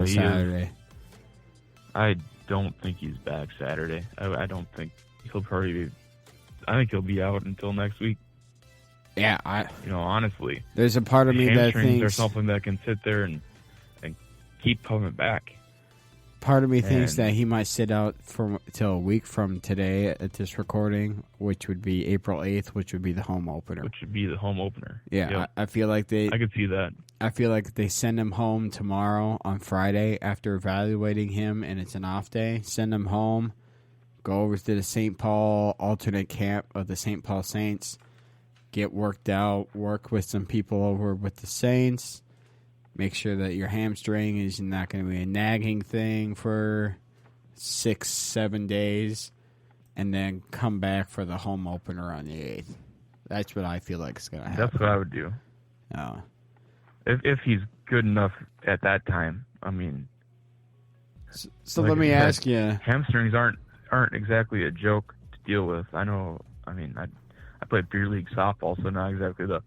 Saturday. I don't think he's back Saturday. I don't think he'll probably be. I think he'll be out until next week. Yeah, honestly, there's a part of me that thinks there's something that can sit there and keep coming back. Part of me thinks that he might sit out till a week from today at this recording, which would be April 8th, which would be the home opener. Yeah, yep. I feel like I could see that. I feel like they send him home tomorrow on Friday after evaluating him, and it's an off day. Send him home, go over to the St. Paul alternate camp of the St. Paul Saints, get worked out, work with some people over with the Saints. Make sure that your hamstring is not going to be a nagging thing for 6-7 days, and then come back for the home opener on the 8th. That's what I feel like is going to happen. That's what I would do. Oh. If he's good enough at that time, I mean. So let me ask you. Hamstrings aren't exactly a joke to deal with. I know. I mean, I played beer league softball, so not exactly the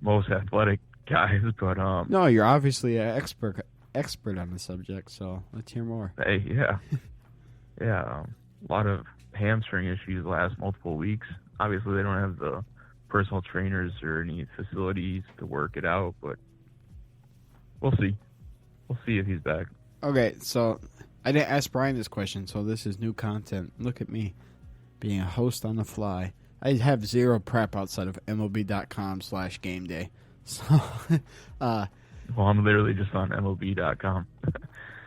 most athletic guys, but no, you're obviously an expert on the subject, so let's hear more. Hey, yeah. A lot of hamstring issues last multiple weeks. Obviously, they don't have the personal trainers or any facilities to work it out, but we'll see. We'll see if he's back. Okay, so I didn't ask Brian this question, so this is new content. Look at me being a host on the fly. I have zero prep outside of MLB.com/game day. So, well, I'm literally just on MLB.com.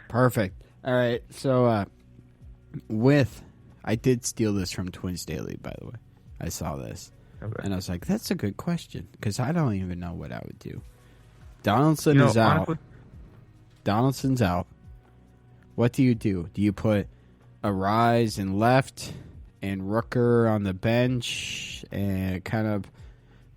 Perfect. All right. So, I did steal this from Twins Daily, by the way. I saw this. Okay. And I was like, that's a good question, because I don't even know what I would do. Donaldson is out. Honestly, Donaldson's out. What do you do? Do you put Arise in left and Rooker on the bench and kind of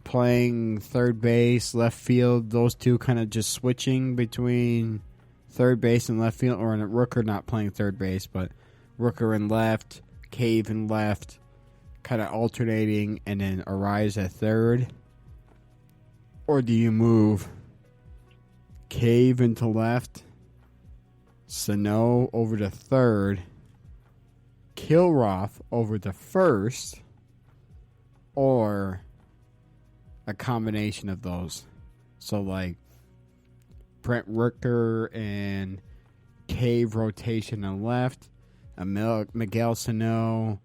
playing third base, left field, those two kind of just switching between third base and left field, or in a Rooker not playing third base, but Rooker in left, Cave in left, kind of alternating, and then Arise at third? Or do you move Cave into left, Sano over to third, Kilroth over to first, or a combination of those? So, like, Brent Rooker and Cave rotation on left, a Miguel Sano,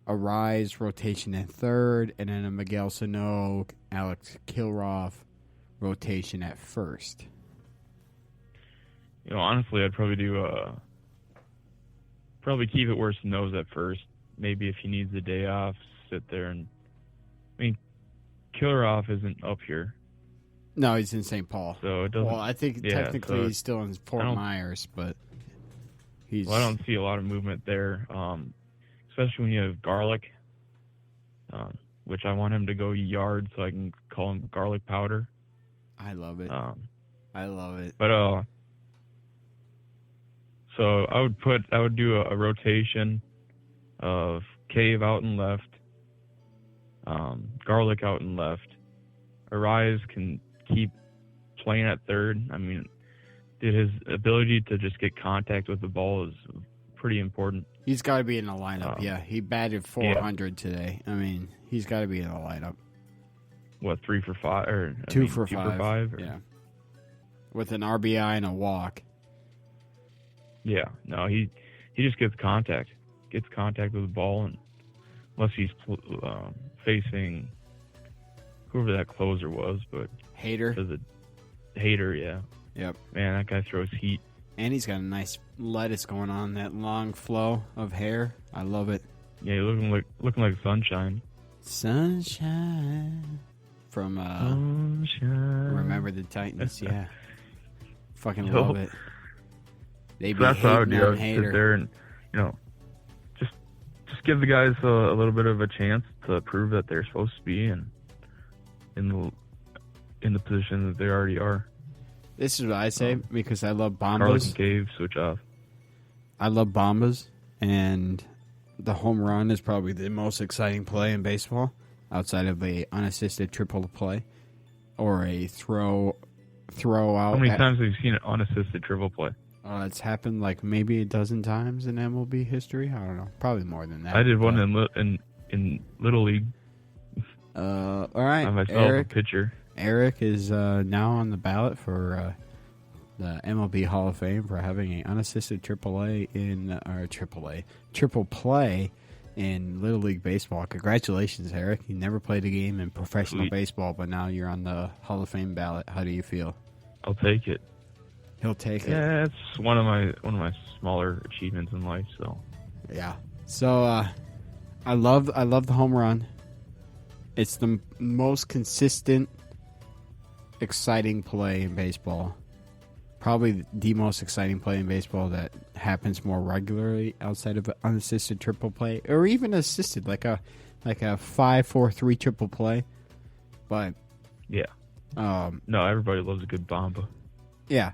Arise rotation in third, and then a Miguel Sano, Alex Kilroth rotation at first. Honestly, I'd probably do probably keep it where Sano's at first. Maybe if he needs a day off, sit there and. I mean, Kilroth isn't up here. No, he's in St. Paul. So it doesn't. Well, I think technically he's still in Fort Myers, but he's. Well, I don't see a lot of movement there, especially when you have Garlic, which I want him to go yard so I can call him Garlic Powder. I love it. I love it. But so I would do a rotation of Cave out and left, Garlic out and left. Arise can keep playing at third. I mean, his ability to just get contact with the ball is pretty important. He's got to be in the lineup. Yeah, he batted 400 today. I mean, he's got to be in the lineup. What, 3 for 5 or 2 for 5? Or? Yeah, with an RBI and a walk. Yeah, no, he just gets contact with the ball, and unless he's facing whoever that closer was, but Hader. Hader, yeah. Yep. Man, that guy throws heat. And he's got a nice lettuce going on, that long flow of hair. I love it. Yeah, looking like sunshine. Sunshine from Sunshine. Remember the Titans, yeah. Fucking love it. They be that's how I would hating do. on Hader. Sit there and just give the guys a little bit of a chance to prove that they're supposed to be in the position that they already are. This is what I say because I love Bombas. Garlic and Cave, switch off. I love Bombas, and the home run is probably the most exciting play in baseball outside of a unassisted triple play or a throw out. How many times have you seen an unassisted triple play? It's happened like maybe a dozen times in MLB history. I don't know, probably more than that. I did one in Little League. All right, I myself Erik. a pitcher. Erik is now on the ballot for the MLB Hall of Fame for having an unassisted triple play in Little League baseball. Congratulations, Erik! You never played a game in professional baseball, but now you're on the Hall of Fame ballot. How do you feel? I'll take it. He'll take it. Yeah, it's one of my smaller achievements in life. So yeah. So I love the home run. It's the most consistent, exciting play in baseball. Probably the most exciting play in baseball that happens more regularly outside of an unassisted triple play, or even assisted, like a 5-4-3 triple play. But yeah, no, everybody loves a good bomba. Yeah,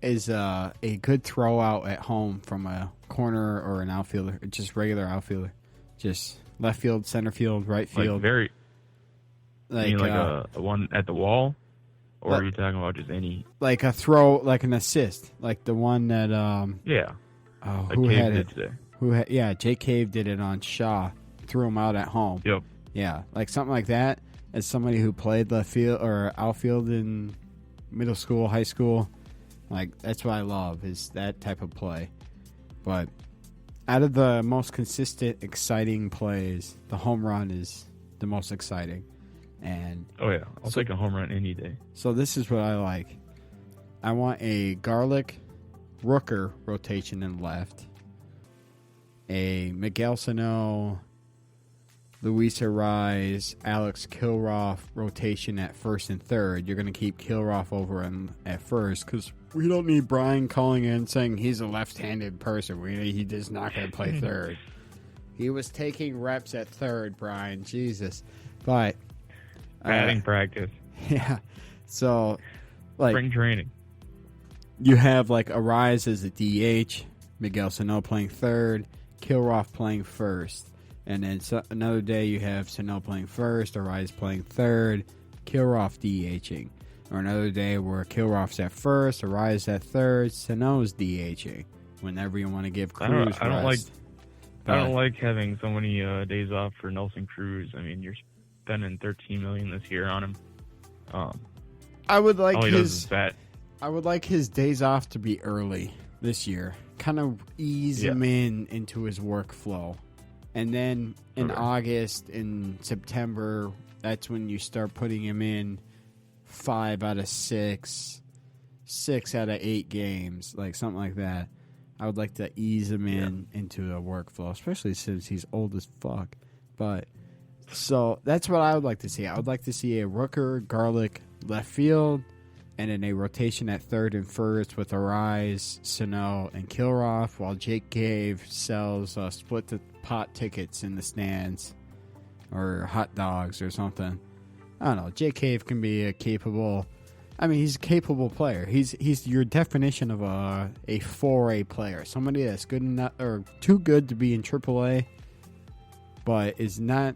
is a good throw out at home from a corner or an outfielder, just regular outfielder, just left field, center field, right field. Like a one at the wall. Or are you talking about just any? Like a throw, like an assist, like the one that yeah. Oh, like who Cave had did it? today. Yeah, Jake Cave did it on Shaw, threw him out at home. Yep. Yeah, like something like that. As somebody who played left field or outfield in middle school, high school, like that's what I love is that type of play. But out of the most consistent, exciting plays, the home run is the most exciting. And oh yeah, I'll take a home run any day. So this is what I like. I want a Garlick Rooker rotation in left, a Miguel Sano, Luis Ariz, Alex Kilroff rotation at first and third. You're going to keep Kilroff over at first because we don't need Brian calling in saying he's a left-handed person. He's just not going to play third. He was taking reps at third, Brian. Jesus. But batting practice. Yeah. So, like, spring training. You have like Ariz as a DH, Miguel Sano playing third, Kilroff playing first, and then another day you have Sano playing first, Ariz playing third, Kilroff DHing, or another day where Kilroff's at first, Ariz at third, Sano's DHing. Whenever you want to give Cruz rest. I don't like having so many days off for Nelson Cruz. I mean, you're spending $13 million this year on him. I would like all he does is bat. I would like his days off to be early this year. Kind of ease him into his workflow. And then in August, in September, that's when you start putting him in 5 out of 6, 6 out of 8 games, like something like that. I would like to ease him into a workflow, especially since he's old as fuck. But so that's what I would like to see. I would like to see a Rooker, Garlick, left field, and then a rotation at third and first with Ariz, Sano, and Kilroff, while Jake Cave sells split the pot tickets in the stands or hot dogs or something. I don't know. Jake Cave can be he's a capable player. He's your definition of a 4A player. Somebody that's good enough or too good to be in AAA, but is not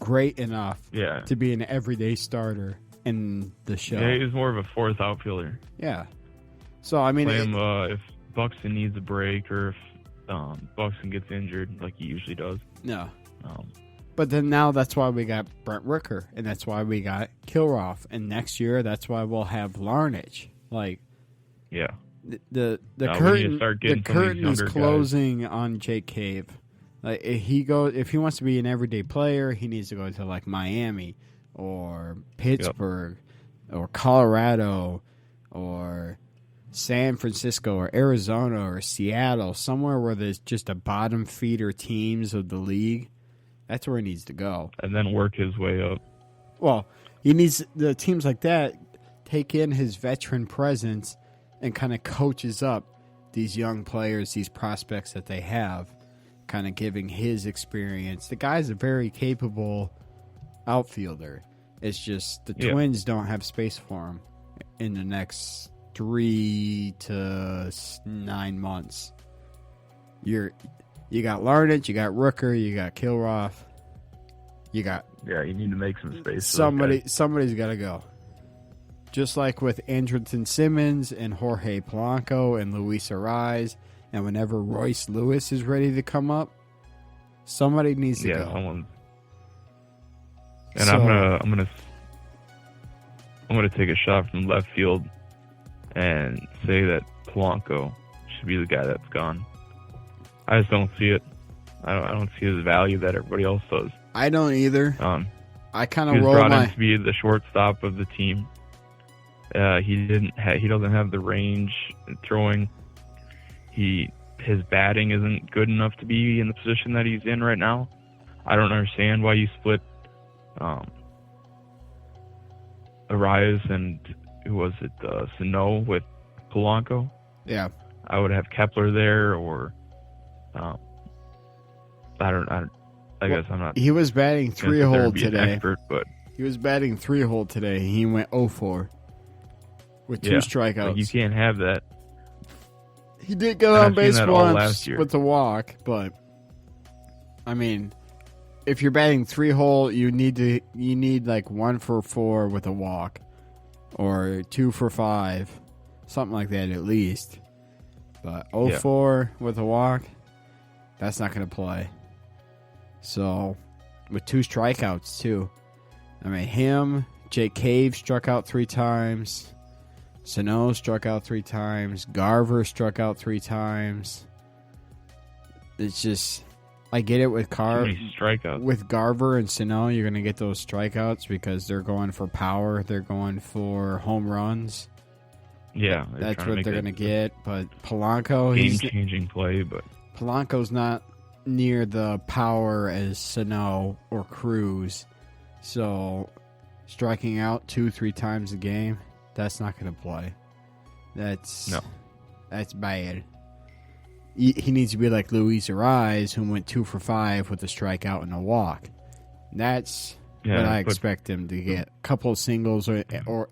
great enough to be an everyday starter in the show. Yeah, he's more of a fourth outfielder. Yeah. So, I mean... Play him if Buxton needs a break or if Buxton gets injured like he usually does. No. But then now that's why we got Brent Rooker, and that's why we got Kilroff. And next year, that's why we'll have Larnage. Like... Yeah. The curtain is closing on Jake Cave. Like if he wants to be an everyday player, he needs to go to like Miami or Pittsburgh or Colorado or San Francisco or Arizona or Seattle, somewhere where there's just a bottom feeder teams of the league. That's where he needs to go. And then work his way up. Well, he needs the teams like that take in his veteran presence and kind of coaches up these young players, these prospects that they have, kind of giving his experience. The guy's a very capable outfielder. It's just the Twins don't have space for him in the next 3 to 9 months. You got Larnage, you got Rooker, you got Kilroff, you got you need to make some space. Somebody's got to go. just like with Andrelton Simmons and Jorge Polanco and Luis Ariz, and whenever Royce Lewis is ready to come up, somebody needs to go. Someone. And I'm gonna take a shot from left field and say that Polanco should be the guy that's gone. I just don't see it. I don't see his value that everybody else does. I don't either. I kind of roll my. He was brought in to be the shortstop of the team. He doesn't have the range in throwing. His batting isn't good enough to be in the position that he's in right now. I don't understand why you split Arias and who was it, Sano with Polanco. Yeah, I would have Kepler there, or I guess I'm not. He was batting 3-hole today. Expert, but he was batting 3-hole today. He went 0-4 with 2 strikeouts. Like, you can't have that. He did go on base once with the walk, but I mean, if you're batting 3-hole, you need like 1 for 4 with a walk, or 2 for 5, something like that at least. But 0-4 with a walk, that's not going to play. So, with 2 strikeouts too. I mean, him, Jake Cave struck out 3 times. Sano struck out 3 times. Garver struck out 3 times. It's just, I get it with with Garver and Sano, you're going to get those strikeouts because they're going for power. They're going for home runs. Yeah, that's what they're going to get. But Polanco, game-changing play, but Polanco's not near the power as Sano or Cruz. So, striking out 2-3 times a game, that's not going to play. That's bad. He needs to be like Luis Ariz, who went 2 for 5 with a strikeout and a walk. That's what I expect him to get. A couple of singles or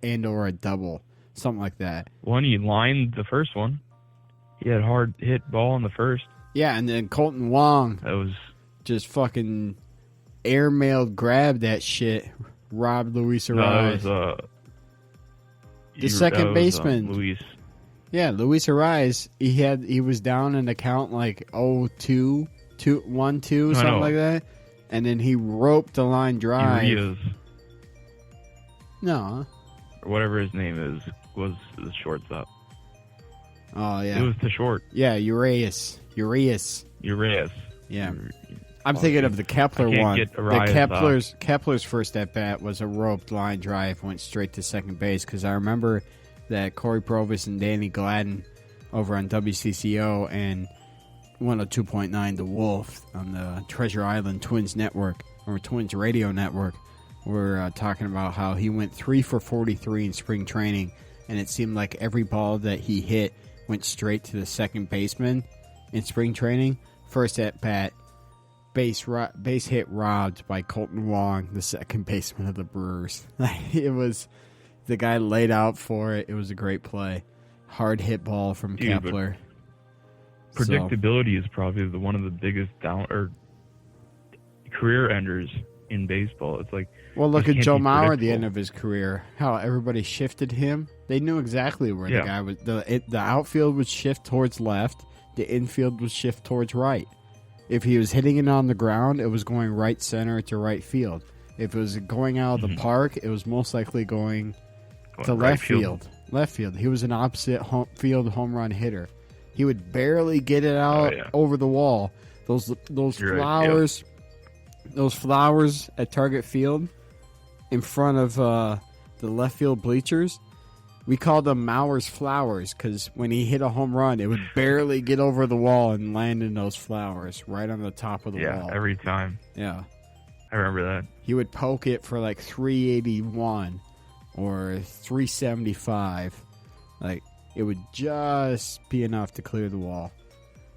a double, something like that. One, he lined the first one. He had hard hit ball in the first. Yeah, and then Colton Wong that was just fucking airmailed, grabbed that shit, robbed Luis Ariz. No, the second baseman, Luis. Yeah, Luis Ariz. He was down in the count like 0-2, 1-2, something like that, and then he roped the line drive. Urias. No, or whatever his name is, was the shortstop. Oh yeah, it was the short. Yeah, Urias. Yeah. I'm thinking of the Kepler one. Kepler's first at bat was a roped line drive, went straight to second base. Because I remember that Corey Provis and Danny Gladden over on WCCO and 102.9 The Wolf on the Treasure Island Twins Network or Twins Radio Network were talking about how he went 3 for 43 in spring training, and it seemed like every ball that he hit went straight to the second baseman in spring training. First at bat. Base hit robbed by Colton Wong, the second baseman of the Brewers. It was, the guy laid out for it. It was a great play. Hard hit ball from Kepler. Predictability is probably one of the biggest career enders in baseball. It's like, well, look at Joe Mauer at the end of his career. How everybody shifted him. They knew exactly where the guy was. The outfield would shift towards left. The infield would shift towards right. If he was hitting it on the ground, it was going right center to right field. If it was going out of the park, it was most likely going to left field. Left field. He was an opposite field home run hitter. He would barely get it out over the wall. Those flowers, those flowers at Target Field in front of the left field bleachers. We called them Mauer's flowers because when he hit a home run, it would barely get over the wall and land in those flowers right on the top of the wall. Yeah, every time. Yeah. I remember that. He would poke it for like 381 or 375. Like, it would just be enough to clear the wall.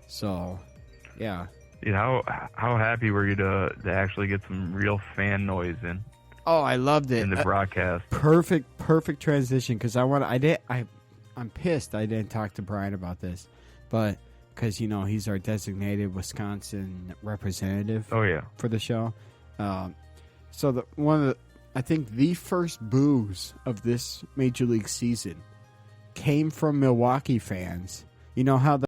So, yeah. Dude, how happy were you to actually get some real fan noise in? Oh, I loved it. In the broadcast. Perfect transition because I'm pissed I didn't talk to Brian about this. But because, he's our designated Wisconsin representative for the show. So one of I think the first boos of this Major League season came from Milwaukee fans. You know how